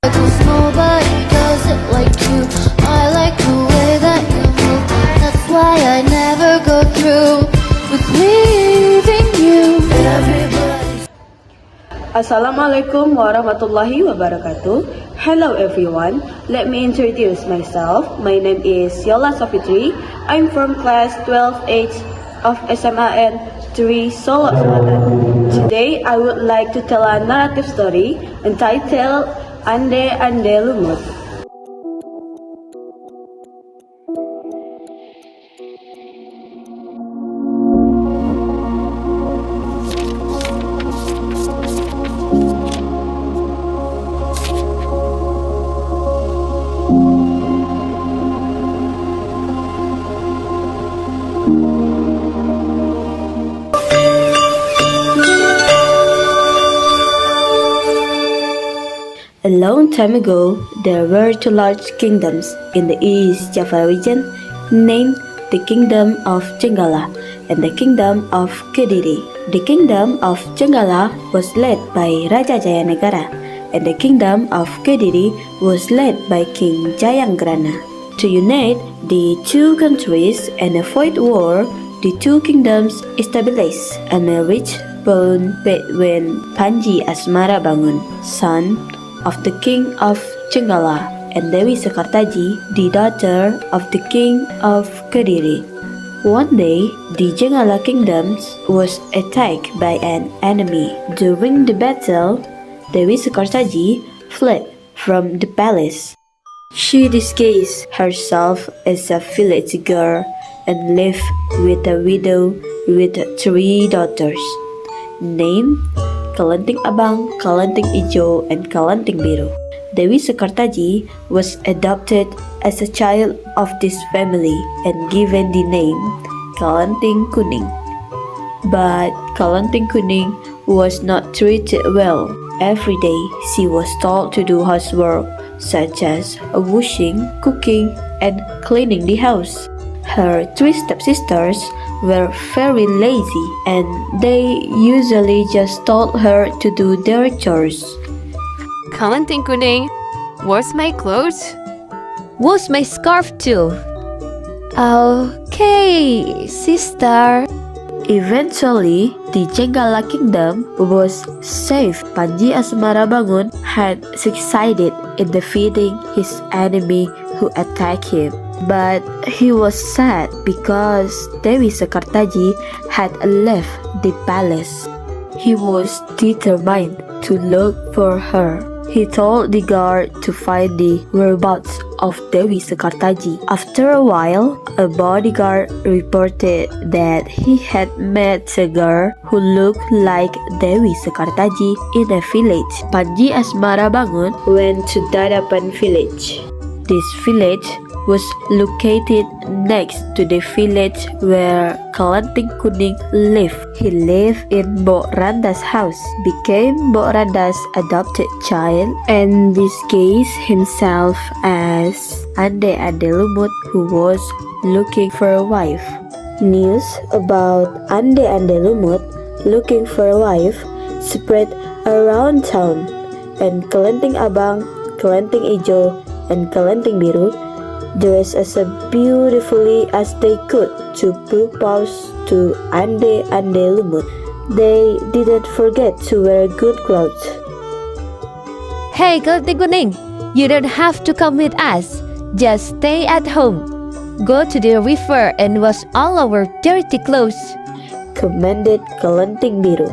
'Cause nobody does it like you. I like the way that you move. That's why I never go through with leaving you. Everybody. Assalamualaikum warahmatullahi wabarakatuh. Hello everyone, let me introduce myself. My name is Yola Safitri. I'm from class 12H of SMAN 3 Solo Selatan. Today I would like to tell a narrative story entitled Ande Ande Lumut. A long time ago, there were two large kingdoms in the East Java region named the Kingdom of Jenggala and the Kingdom of Kediri. The Kingdom of Jenggala was led by Raja Jayanegara and the Kingdom of Kediri was led by King Jayanggrana. To unite the two countries and avoid war, the two kingdoms established a marriage bond between Panji Asmarabangun, son of the King of Jenggala, and Dewi Sekartaji, the daughter of the King of Kediri. One day, the Jenggala kingdom was attacked by an enemy. During the battle, Dewi Sekartaji fled from the palace. She disguised herself as a village girl and lived with a widow with 3 daughters, named Kalenting Abang, Kalenting Ijo, and Kalenting Biru. Dewi Sekartaji was adopted as a child of this family and given the name Kalenting Kuning. But Kalenting Kuning was not treated well. Every day she was told to do housework such as washing, cooking, and cleaning the house. Her 3 stepsisters were very lazy and they usually just told her to do their chores. Kalenting Kuning, where's my clothes? Where's my scarf too? Okay, sister. Eventually, the Jenggala kingdom was saved. Panji Asmarabangun had succeeded in defeating his enemy who attacked him. But he was sad because Dewi Sekartaji had left the palace. He was determined to look for her. He told the guard to find the whereabouts of Dewi Sekartaji. After a while, a bodyguard reported that he had met a girl who looked like Dewi Sekartaji in a village. Panji Asmarabangun went to Dadapan village. This village was located next to the village where Kalenting Kuning lived. He lived in Mbok Randa's house, became Mbok Randa's adopted child, and disguised himself as Ande Ande Lumut, who was looking for a wife. News about Ande Ande Lumut looking for a wife spread around town, and Kalenting Abang, Kalenting Ijo, and Kalenting Biru dressed as beautifully as they could to propose to Ande Ande Lumut. They didn't forget to wear good clothes. Hey, Kalenting Kuning, you don't have to come with us. Just stay at home. Go to the river and wash all our dirty clothes, commanded Kalenting Biru.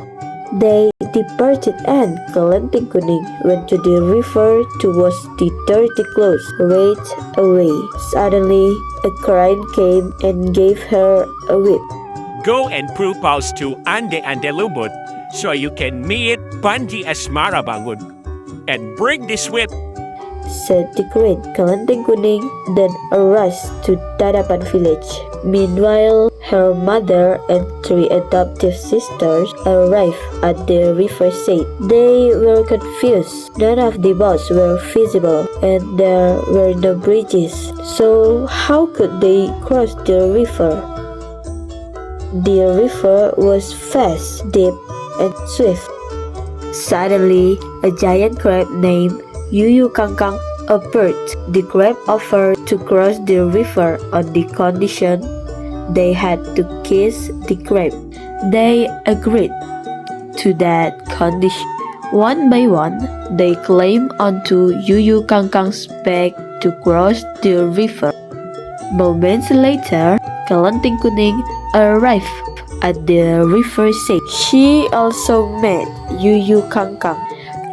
They departed and Kalenting Kuning went to the river to wash the dirty clothes right away. Suddenly, a crane came and gave her a whip. Go and propose to Ande Ande Lumut so you can meet Panji Asmarabangun. And bring this whip, said the crane. Kalenting Kuning then rushed to Dadapan village. Meanwhile, her mother and 3 adoptive sisters arrived at the riverside. They were confused. None of the boats were visible and there were no bridges. So how could they cross the river? The river was vast, deep, and swift. Suddenly, a giant crab named Yuyu Kangkang approved the Crab offered to cross the river on the condition they had to kiss the Crab. They agreed to that condition. One by one, they climbed onto Yuyu Kangkang's back to cross the river. Moments later, Kelenting Kuning arrived at the river side. She also met Yuyu Kangkang.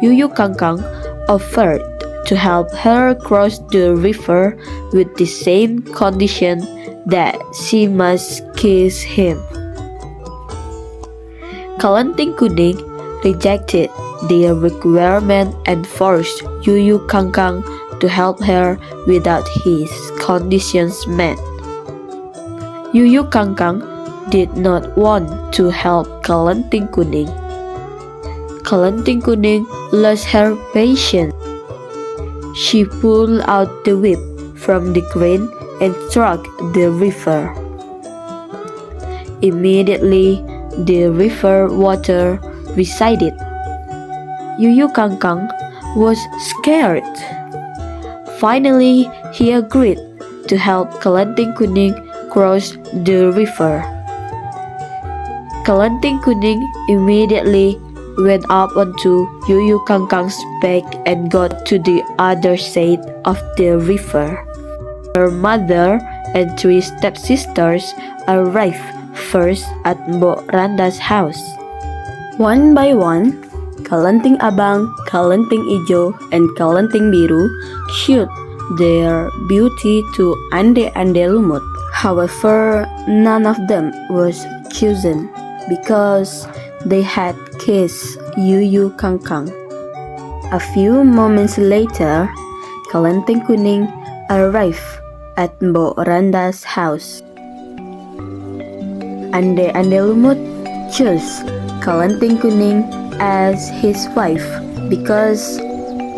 Yuyu Kangkang offered to help her cross the river with the same condition that she must kiss him. Kelenting Kuning rejected the requirement and forced Yuyu Kangkang to help her without his conditions met. Yuyu Kangkang did not want to help Kelenting Kuning. Kelenting Kuning lost her patience. She pulled out the whip from the crane and struck the river. Immediately, the river water receded. Yuyu Kangkang was scared. Finally, he agreed to help Kelenting Kuning cross the river. Kelenting Kuning immediately went up onto Yuyu Kangkang's back and got to the other side of the river. Her mother and 3 stepsisters arrived first at Mbok Randa's house. One by one, Kelenting Abang, Kelenting Ijo, and Kelenting Biru showed their beauty to Ande-Ande Lumut. However, none of them was chosen because they had kissed Yuyu Kangkang. A few moments later, Kelenting Kuning arrived at Mbok Randa's house. Ande-Ande Lumut chose Kelenting Kuning as his wife because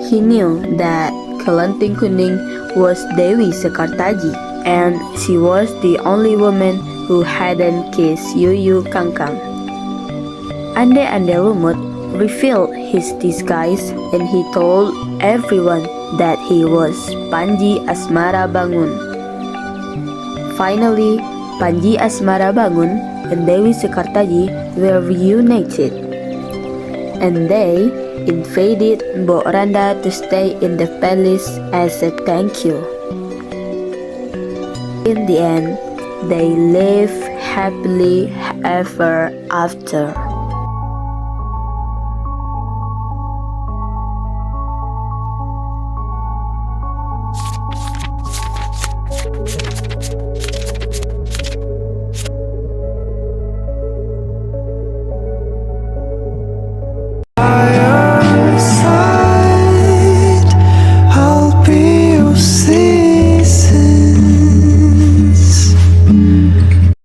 he knew that Kelenting Kuning was Dewi Sekartaji and she was the only woman who hadn't kissed Yuyu Kangkang. Ande-Ande Lumut revealed his disguise and he told everyone that he was Panji Asmara Bangun. Finally, Panji Asmara Bangun and Dewi Sekartaji were reunited, and they invaded Mbok Randa to stay in the palace as a thank you. In the end, they lived happily ever after.